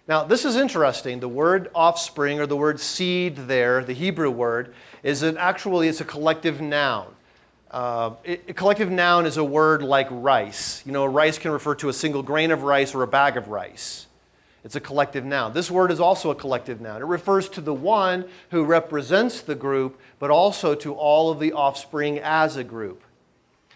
Now, this is interesting. The word offspring, or the word seed there, the Hebrew word, it's a collective noun. A collective noun is a word like rice. You know, rice can refer to a single grain of rice or a bag of rice. It's a collective noun. This word is also a collective noun. It refers to the one who represents the group, but also to all of the offspring as a group.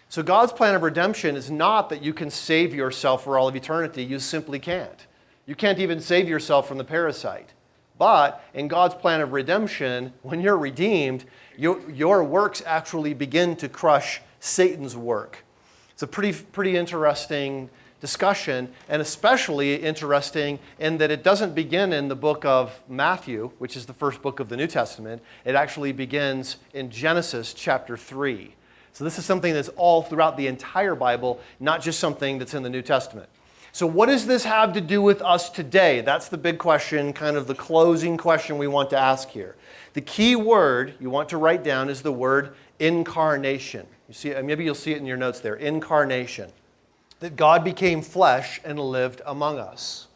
So God's plan of redemption is not that you can save yourself for all of eternity. You simply can't. You can't even save yourself from the parasite. But in God's plan of redemption, when you're redeemed, your works actually begin to crush Satan's work. It's a pretty interesting discussion, and especially interesting in that it doesn't begin in the book of Matthew, which is the first book of the New Testament. It actually begins in Genesis chapter 3. So this is something that's all throughout the entire Bible, not just something that's in the New Testament. So what does this have to do with us today? That's the big question, kind of the closing question we want to ask here. The key word you want to write down is the word incarnation. You see, maybe you'll see it in your notes there, incarnation. That God became flesh and lived among us.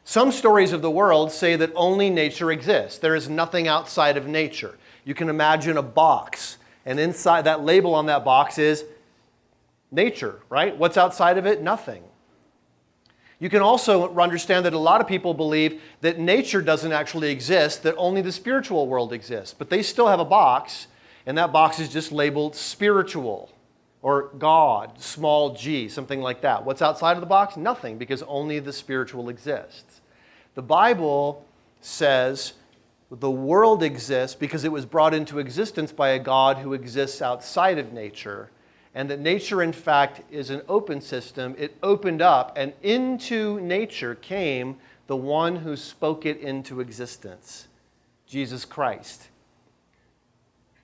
Some stories of the world say that only nature exists. There is nothing outside of nature. You can imagine a box, and inside that label on that box is nature, right? What's outside of it? Nothing. You can also understand that a lot of people believe that nature doesn't actually exist, that only the spiritual world exists. But they still have a box, and that box is just labeled spiritual or God, small g, something like that. What's outside of the box? Nothing, because only the spiritual exists. The Bible says the world exists because it was brought into existence by a God who exists outside of nature. And that nature, in fact, is an open system. It opened up, and into nature came the one who spoke it into existence, Jesus Christ.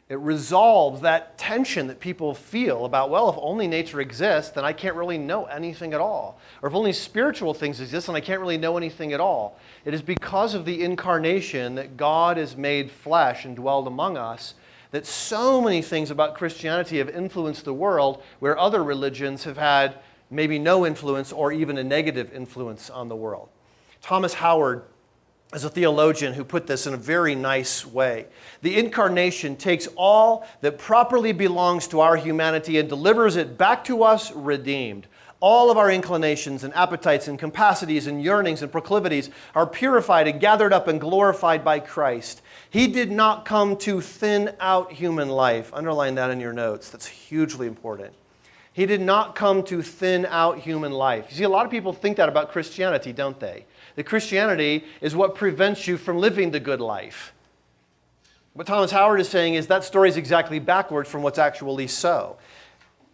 It resolves that tension that people feel about, well, if only nature exists, then I can't really know anything at all. Or if only spiritual things exist, then I can't really know anything at all. It is because of the incarnation that God is made flesh and dwelled among us that so many things about Christianity have influenced the world where other religions have had maybe no influence or even a negative influence on the world. Thomas Howard is a theologian who put this in a very nice way. The incarnation takes all that properly belongs to our humanity and delivers it back to us redeemed. All of our inclinations and appetites and capacities and yearnings and proclivities are purified and gathered up and glorified by Christ. He did not come to thin out human life. Underline that in your notes. That's hugely important. He did not come to thin out human life. You see, a lot of people think that about Christianity, don't they? That Christianity is what prevents you from living the good life. What Thomas Howard is saying is that story is exactly backwards from what's actually so.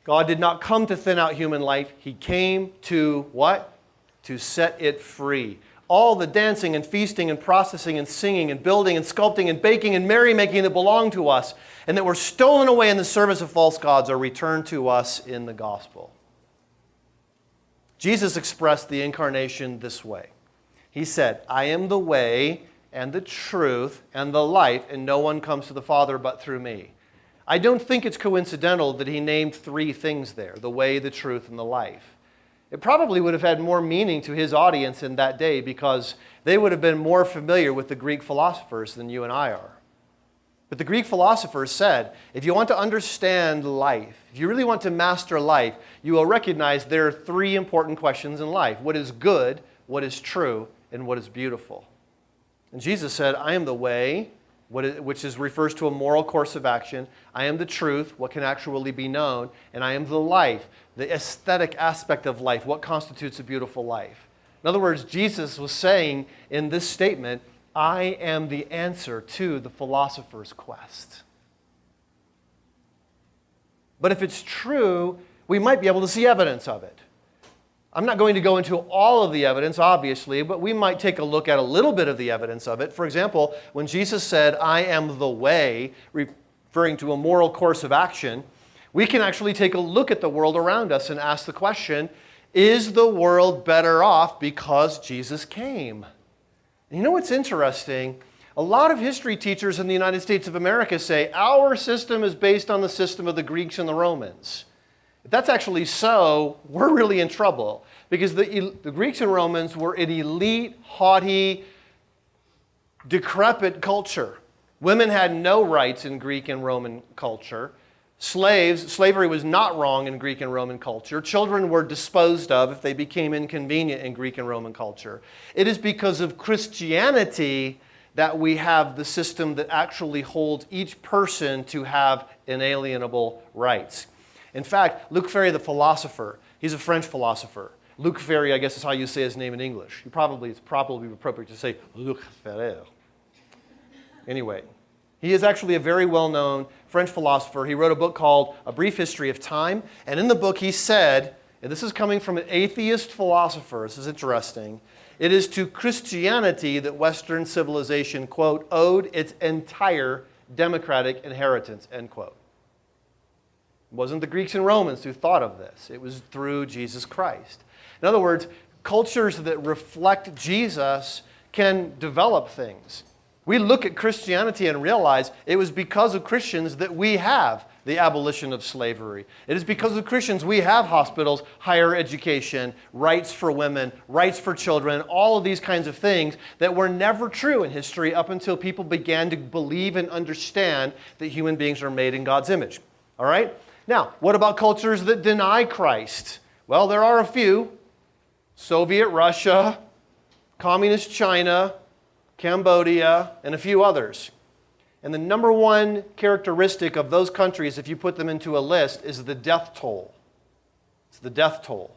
God did not come to thin out human life. He came to what? To set it free. All the dancing and feasting and processing and singing and building and sculpting and baking and merrymaking that belong to us and that were stolen away in the service of false gods are returned to us in the gospel. Jesus expressed the incarnation this way. He said, I am the way and the truth and the life, and no one comes to the Father but through me. I don't think it's coincidental that he named three things there, the way, the truth, and the life. It probably would have had more meaning to his audience in that day because they would have been more familiar with the Greek philosophers than you and I are. But the Greek philosophers said, if you want to understand life, if you really want to master life, you will recognize there are three important questions in life. What is good, what is true, and what is beautiful? And Jesus said, I am the way, which refers to a moral course of action. I am the truth, what can actually be known. And I am the life, the aesthetic aspect of life, what constitutes a beautiful life. In other words, Jesus was saying in this statement, I am the answer to the philosopher's quest. But if it's true, we might be able to see evidence of it. I'm not going to go into all of the evidence, obviously, but we might take a look at a little bit of the evidence of it. For example, when Jesus said, I am the way, referring to a moral course of action, we can actually take a look at the world around us and ask the question, is the world better off because Jesus came? And you know what's interesting? A lot of history teachers in the United States of America say our system is based on the system of the Greeks and the Romans. If that's actually so, we're really in trouble because the Greeks and Romans were an elite, haughty, decrepit culture. Women had no rights in Greek and Roman culture. Slavery was not wrong in Greek and Roman culture. Children were disposed of if they became inconvenient in Greek and Roman culture. It is because of Christianity that we have the system that actually holds each person to have inalienable rights. In fact, Luc Ferry, the philosopher, he's a French philosopher. Luc Ferry, I guess is how you say his name in English. It's probably appropriate to say Luc Ferry. Anyway, he is actually a very well-known French philosopher. He wrote a book called A Brief History of Time. And in the book he said, and this is coming from an atheist philosopher, this is interesting, it is to Christianity that Western civilization, quote, owed its entire democratic inheritance, end quote. It wasn't the Greeks and Romans who thought of this. It was through Jesus Christ. In other words, cultures that reflect Jesus can develop things. We look at Christianity and realize it was because of Christians that we have the abolition of slavery. It is because of Christians we have hospitals, higher education, rights for women, rights for children, all of these kinds of things that were never true in history up until people began to believe and understand that human beings are made in God's image. All right? Now, what about cultures that deny Christ? Well, there are a few. Soviet Russia, Communist China, Cambodia, and a few others. And the number one characteristic of those countries, if you put them into a list, is the death toll. It's the death toll.